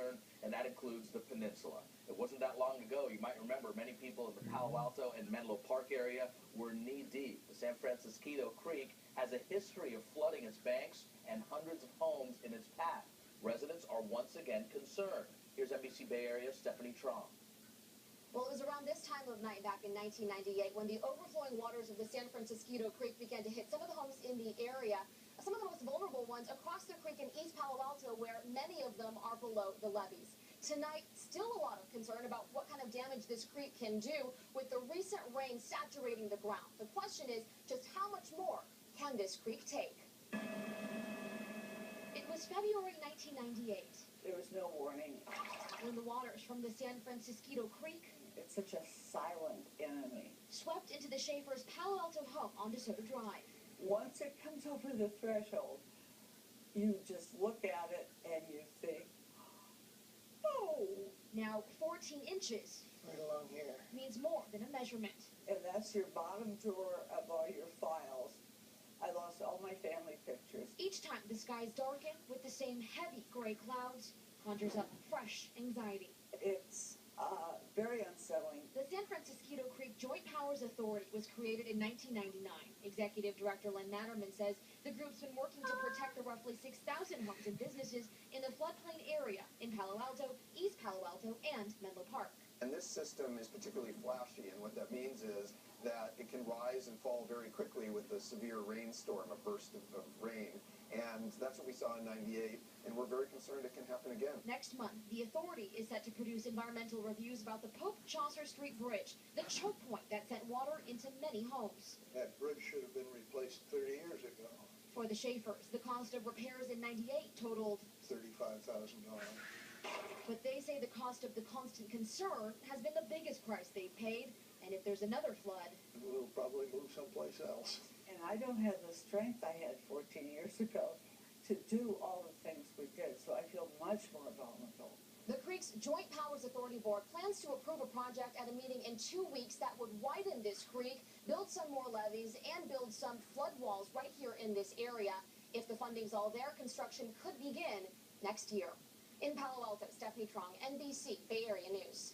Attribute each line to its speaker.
Speaker 1: concern, and that includes the peninsula. It wasn't that long ago, you might remember, many people in the Palo Alto and Menlo Park area were knee-deep. The San Francisquito Creek has a history of flooding its banks and hundreds of homes in its path. Residents are once again concerned. Here's NBC Bay Area Stephanie Trong.
Speaker 2: Well, it was around this time of night back in 1998 when the overflowing waters of the San Francisquito Creek began to hit some of the homes in the area, some of the most vulnerable ones across the creek in East Palo Alto, where many of them are below the levees. Tonight, still a lot of concern about what kind of damage this creek can do with the recent rain saturating the ground. The question is, just how much more can this creek take? It was February 1998.
Speaker 3: There was no warning.
Speaker 2: When the waters from the San Francisquito Creek,
Speaker 3: It's such a silent enemy.
Speaker 2: swept into the Schaefer's Palo Alto home on DeSoto Drive.
Speaker 3: Once it comes over the threshold, you just look at it and you think, oh,
Speaker 2: Now 14 inches
Speaker 4: Right along here.
Speaker 2: means more than a measurement.
Speaker 3: and that's your bottom drawer of all your files. I lost all my family pictures.
Speaker 2: Each time the skies darken with the same heavy gray clouds, conjures up fresh anxiety.
Speaker 3: It's very unsettling.
Speaker 2: The San Francisquito Creek Joint Powers Authority was created in 1999. Executive Director Len Natterman says the group's been working to protect the roughly 6,000 homes and businesses in the floodplain area in Palo Alto, East Palo Alto, and Menlo Park.
Speaker 5: And this system is particularly flashy, and what that means is that it can rise and fall very quickly with a severe rainstorm, a burst of rain. And that's what we saw in '98, and we're very concerned it can happen again.
Speaker 2: Next month, the authority is set to produce environmental reviews about the Pope Chaucer Street Bridge, the choke point that sent water into many homes.
Speaker 4: That bridge should have been replaced 30 years ago.
Speaker 2: For the Schaefers, the cost of repairs in '98 totaled
Speaker 4: $35,000.
Speaker 2: but they say the cost of the constant concern has been the biggest price they've paid, and if there's another flood,
Speaker 4: We'll probably move someplace else.
Speaker 3: And I don't have the strength I had 14 years ago to do all the things we did, so I feel much more vulnerable.
Speaker 2: the Creek's Joint Powers Authority Board plans to approve a project at a meeting in 2 weeks that would widen this creek, build some more levees, and build some flood walls right here in this area. If the funding's all there, construction could begin next year. In Palo Alto, Stephanie Trong, NBC Bay Area News.